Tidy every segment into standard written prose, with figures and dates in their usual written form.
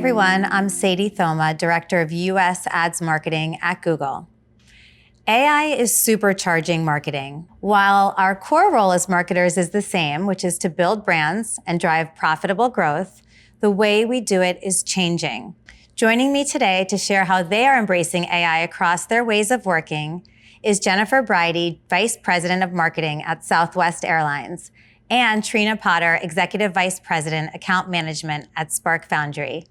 everyone, I'm Sadie Thoma, Director of US Ads Marketing at Google. AI is supercharging marketing. While our core role as marketers is the same, which is to build brands and drive profitable growth, the way we do it is changing. Joining me today to share how they are embracing AI across their ways of working is Jennifer Bridie, Vice President of Marketing at Southwest Airlines, and Trina Potter, Executive Vice President, Account Management at Sparks Foundry.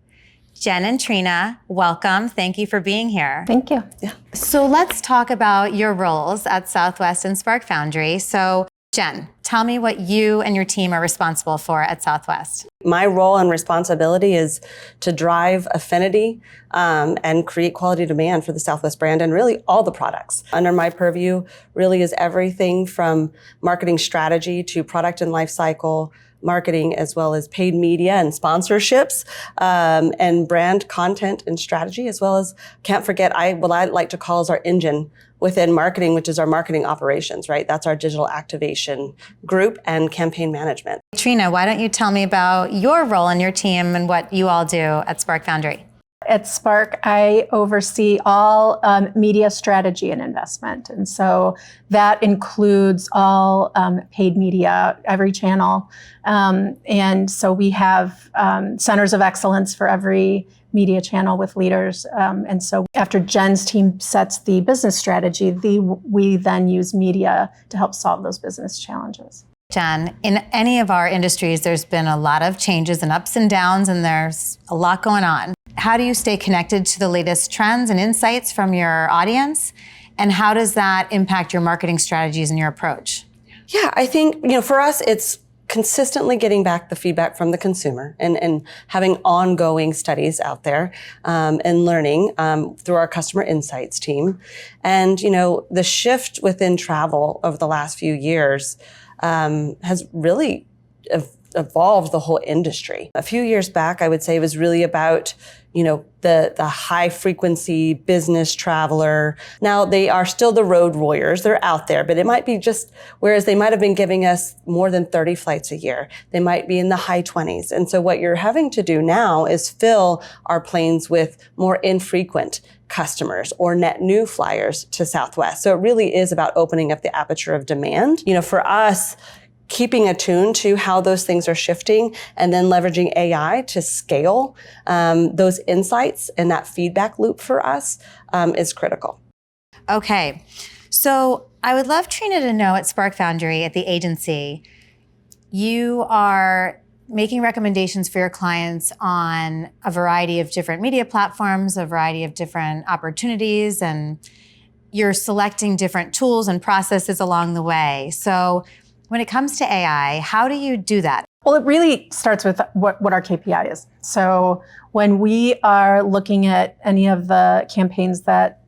Jen and Trina, welcome. Thank you for being here. Thank you. Yeah. So let's talk about your roles at Southwest and Sparks Foundry. So Jen, tell me what you and your team are responsible for at Southwest. My role and responsibility is to drive affinity and create quality demand for the Southwest brand and really all the products. Under my purview really is everything from marketing strategy to product and life cycle marketing, as well as paid media and sponsorships, and brand content and strategy, as well as, can't forget, what I like to call is our engine within marketing, which is our marketing operations, right? That's our digital activation group and campaign management. Trina, why don't you tell me about your role in your team and what you all do at Sparks Foundry? At Spark, I oversee all media strategy and investment. And so that includes all paid media, every channel. And so we have centers of excellence for every media channel with leaders. And so after Jen's team sets the business strategy, we then use media to help solve those business challenges. Jen, in any of our industries, there's been a lot of changes and ups and downs, and there's a lot going on. How do you stay connected to the latest trends and insights from your audience? And how does that impact your marketing strategies and your approach? Yeah, I think, for us, it's consistently getting back the feedback from the consumer and having ongoing studies out there and learning through our customer insights team. And, the shift within travel over the last few years has really evolved the whole industry. A few years back, I would say it was really about, the high frequency business traveler. Now they are still the road warriors. They're out there, but it might be whereas they might have been giving us more than 30 flights a year, they might be in the high 20s. And so what you're having to do now is fill our planes with more infrequent customers or net new flyers to Southwest. So it really is about opening up the aperture of demand. For us, keeping attuned to how those things are shifting and then leveraging AI to scale those insights and that feedback loop for us is critical. Okay, so I would love Trina to know at Sparks Foundry, at the agency, you are making recommendations for your clients on a variety of different media platforms, a variety of different opportunities, and you're selecting different tools and processes along the way. So when it comes to AI, how do you do that? Well, it really starts with what our KPI is. So when we are looking at any of the campaigns that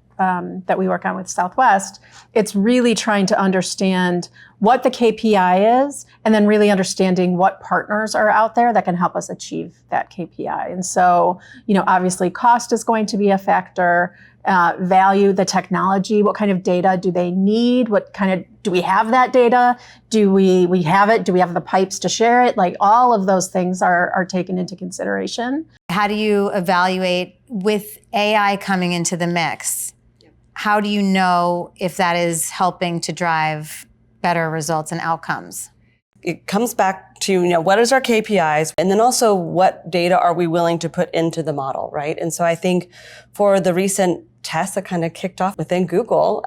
we work on with Southwest, it's really trying to understand what the KPI is and then really understanding what partners are out there that can help us achieve that KPI. And so, obviously cost is going to be a factor, value, the technology, what kind of data do they need? Do we have that data? Do we have it? Do we have the pipes to share it? Like all of those things are taken into consideration. How do you evaluate with AI coming into the mix? How do you know if that is helping to drive better results and outcomes? It comes back to, what is our KPIs? And then also what data are we willing to put into the model, right? And so I think for the recent tests that kind of kicked off within Google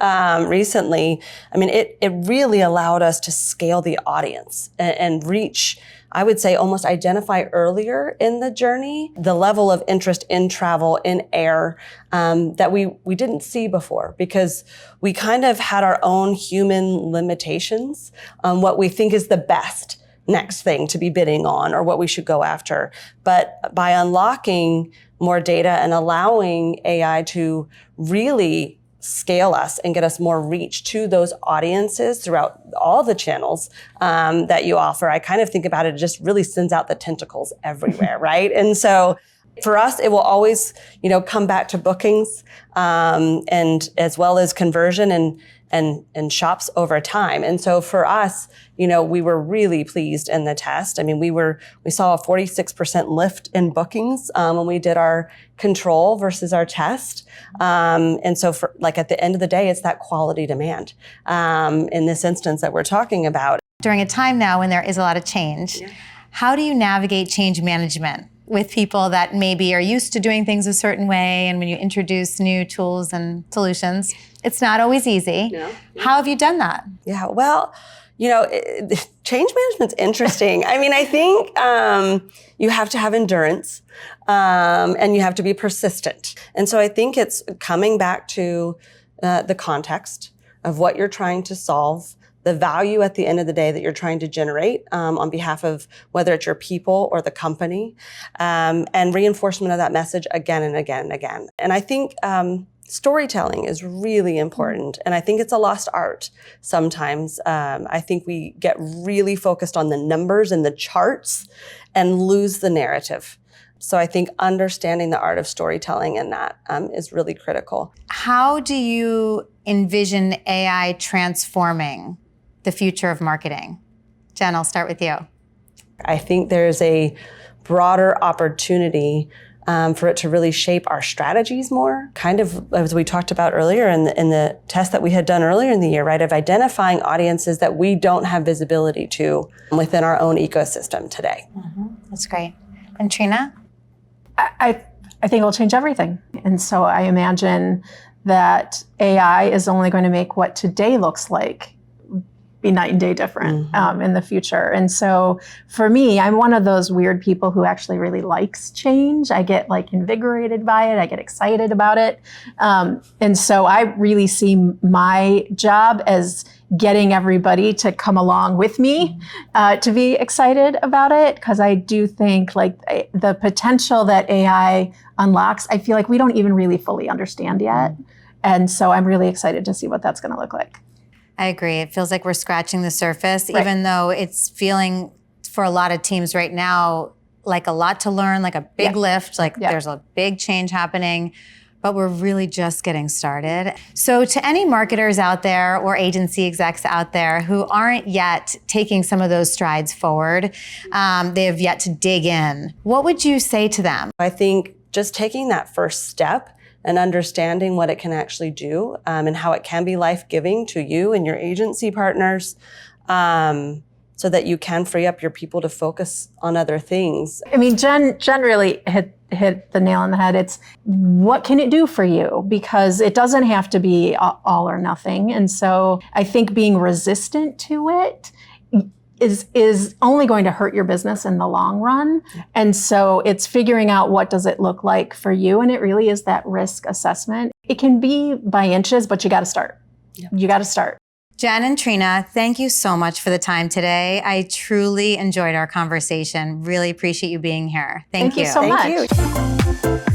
recently, it really allowed us to scale the audience and reach, I would say, almost identify earlier in the journey, the level of interest in travel, in air, that we didn't see before because we kind of had our own human limitations on what we think is the best next thing to be bidding on or what we should go after. But by unlocking more data and allowing AI to really scale us and get us more reach to those audiences throughout all the channels that you offer, I kind of think about it just really sends out the tentacles everywhere, right? And so for us, it will always, come back to bookings and as well as conversion and shops over time. And so for us, we were really pleased in the test. I mean, we saw a 46% lift in bookings when we did our control versus our test. And so for at the end of the day, it's that quality demand in this instance that we're talking about. During a time now when there is a lot of change, how do you navigate change management with people that maybe are used to doing things a certain way, and when you introduce new tools and solutions, it's not always easy. No. How have you done that? Yeah, well, change management's interesting. I mean, I think you have to have endurance and you have to be persistent. And so I think it's coming back to the context of what you're trying to solve, the value at the end of the day that you're trying to generate on behalf of whether it's your people or the company, and reinforcement of that message again and again and again. And I think storytelling is really important, and I think it's a lost art sometimes. I think we get really focused on the numbers and the charts and lose the narrative. So I think understanding the art of storytelling in that is really critical. How do you envision AI transforming the future of marketing? Jen, I'll start with you. I think there's a broader opportunity for it to really shape our strategies more, kind of as we talked about earlier in the test that we had done earlier in the year, right, of identifying audiences that we don't have visibility to within our own ecosystem today. Mm-hmm. That's great. And Trina? I think it'll change everything. And so I imagine that AI is only going to make what today looks like be night and day different in the future. And so for me, I'm one of those weird people who actually really likes change. I get invigorated by it. I get excited about it. And so I really see my job as getting everybody to come along with me to be excited about it. Because I do think the potential that AI unlocks, I feel like we don't even really fully understand yet. And so I'm really excited to see what that's going to look like. I agree. It feels like we're scratching the surface, right, even though it's feeling for a lot of teams right now like a lot to learn, like a big lift, there's a big change happening, but we're really just getting started. So to any marketers out there or agency execs out there who aren't yet taking some of those strides forward, they have yet to dig in, what would you say to them? I think just taking that first step and understanding what it can actually do and how it can be life-giving to you and your agency partners so that you can free up your people to focus on other things. I mean, Jen really hit the nail on the head. It's what can it do for you? Because it doesn't have to be all or nothing. And so I think being resistant to it is only going to hurt your business in the long run. And so it's figuring out what does it look like for you. And it really is that risk assessment. It can be by inches, but you got to start. Yeah. You got to start. Jen and Trina, thank you so much for the time today. I truly enjoyed our conversation. Really appreciate you being here. Thank you so much. Thank you.